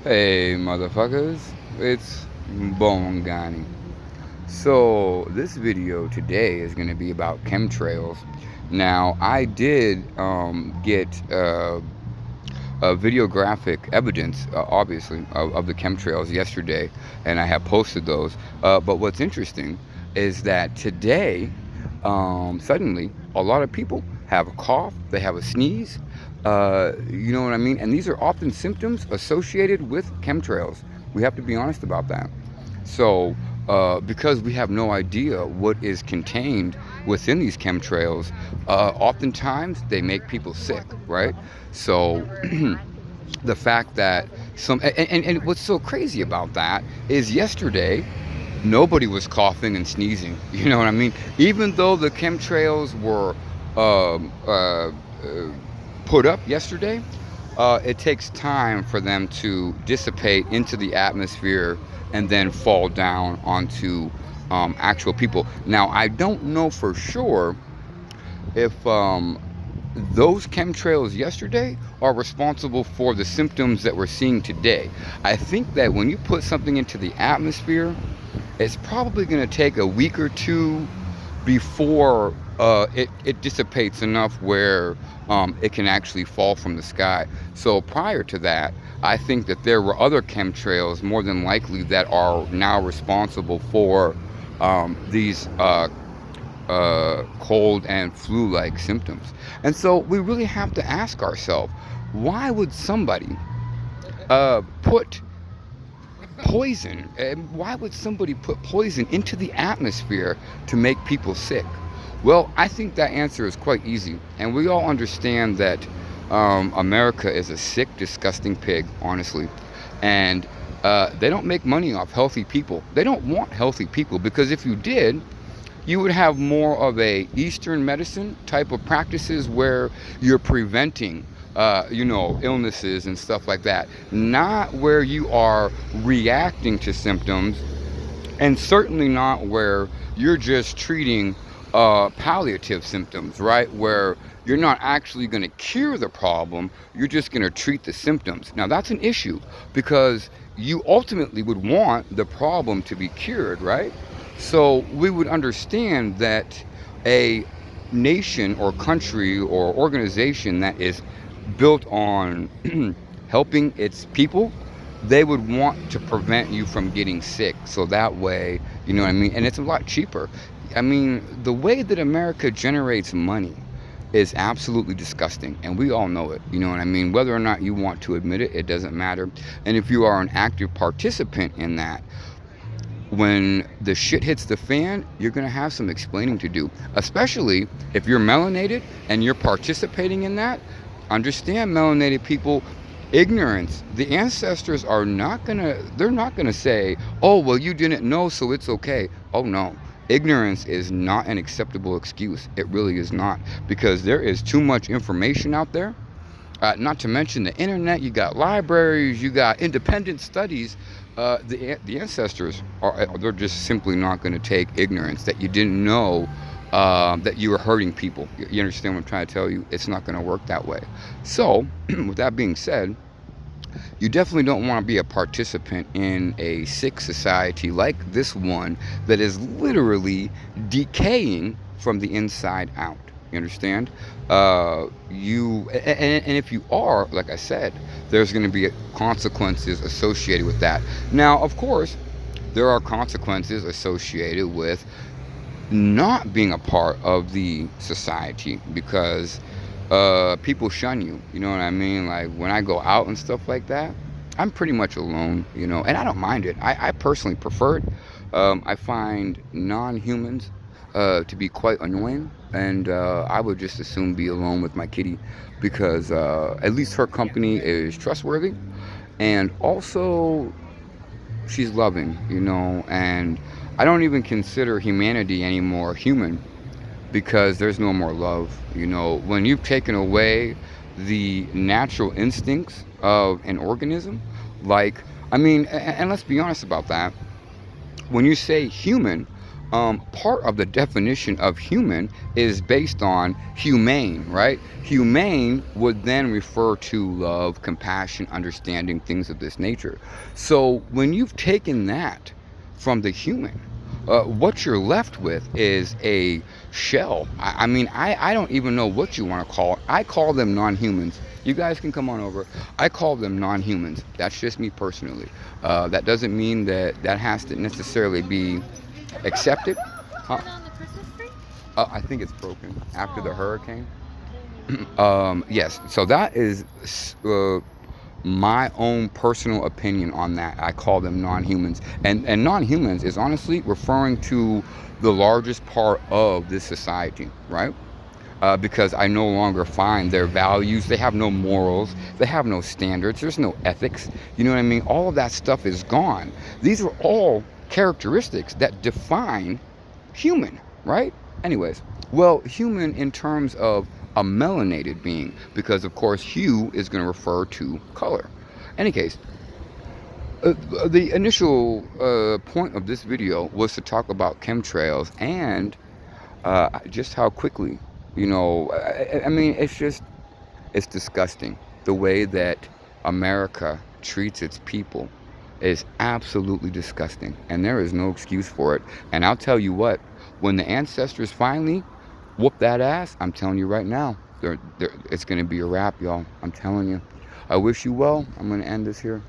Hey, motherfuckers, it's Bongani. So, this video today is going to be about chemtrails. Now, I did get videographic evidence, obviously, of the chemtrails yesterday, and I have posted those. But what's interesting is that today, suddenly, a lot of people have a cough, they have a sneeze, you know what I mean? And these are often symptoms associated with chemtrails. We have to be honest about that. So, because we have no idea what is contained within these chemtrails, oftentimes they make people sick, right? So, the fact that and what's so crazy about that is yesterday nobody was coughing and sneezing. You know what I mean? Even though the chemtrails were um, uh, uh, put up yesterday, it takes time for them to dissipate into the atmosphere and then fall down onto actual people. Now, I don't know for sure if those chemtrails yesterday are responsible for the symptoms that we're seeing today. I think that when you put something into the atmosphere, it's probably going to take a week or two before it dissipates enough where it can actually fall from the sky. So prior to that, I think that there were other chemtrails more than likely that are now responsible for these cold and flu-like symptoms. And so we really have to ask ourselves, why would somebody put poison, and why would somebody put poison into the atmosphere to make people sick? Well, I think that answer is quite easy, and we all understand that America is a sick, disgusting pig, honestly, and they don't make money off healthy people. They don't want healthy people, because if you did, you would have more of a Eastern medicine type of practices where you're preventing illnesses and stuff like that, not where you are reacting to symptoms, and certainly not where you're just treating palliative symptoms, right? Where you're not actually going to cure the problem, you're just going to treat the symptoms. Now, that's an issue because you ultimately would want the problem to be cured, right? So we would understand that a nation or country or organization that is built on helping its people, they would want to prevent you from getting sick. So that way, you know what I mean? And it's a lot cheaper. I mean, the way that America generates money is absolutely disgusting, and we all know it. You know what I mean? Whether or not you want to admit it, it doesn't matter. And if you are an active participant in that, when the shit hits the fan, you're going to have some explaining to do, especially if you're melanated and you're participating in that. Understand, melanated people, ignorance, the ancestors are not going to, they're not going to say, oh, well, you didn't know, so it's okay. Oh, no. Ignorance is not an acceptable excuse. It really is not, because there is too much information out there. Not to mention the internet, you got libraries, you got independent studies. The ancestors they're just simply not going to take ignorance that you didn't know that you were hurting people. You understand what I'm trying to tell you? It's not going to work that way. So, with that being said, you definitely don't want to be a participant in a sick society like this one that is literally decaying from the inside out. You understand? And if you are, like I said, there's going to be consequences associated with that. Now, of course, there are consequences associated with not being a part of the society, because people shun you. You know what I mean? Like when I go out and stuff like that, I'm pretty much alone, you know, and I don't mind it. I personally prefer it. I find non-humans to be quite annoying, and I would just as soon be alone with my kitty, because at least her company is trustworthy, and also she's loving, you know, and I don't even consider humanity anymore human, because there's no more love. You know, when you've taken away the natural instincts of an organism, like, I mean, and let's be honest about that. When you say human, part of the definition of human is based on humane, right? Humane would then refer to love, compassion, understanding, things of this nature. So when you've taken that from the human, what you're left with is a shell. I mean, I don't even know what you want to call it. I call them non-humans. You guys can come on over. I call them non-humans. That's just me personally. That doesn't mean that that has to necessarily be accepted. Huh? I think it's broken after the hurricane. Yes, so that is my own personal opinion on that. I call them non-humans, and non-humans is honestly referring to the largest part of this society, right? Because I no longer find their values. They have no morals. They have no standards. There's no ethics. You know what I mean? All of that stuff is gone. These are all characteristics that define human, right? Anyways, well, human in terms of a melanated being, because of course hue is going to refer to color. Any case, the initial point of this video was to talk about chemtrails and just how quickly, I mean, it's disgusting. The way that America treats its people is absolutely disgusting, and there is no excuse for it. And I'll tell you what, when the ancestors finally whoop that ass, I'm telling you right now, it's going to be a wrap, y'all. I'm telling you. I wish you well. I'm going to end this here.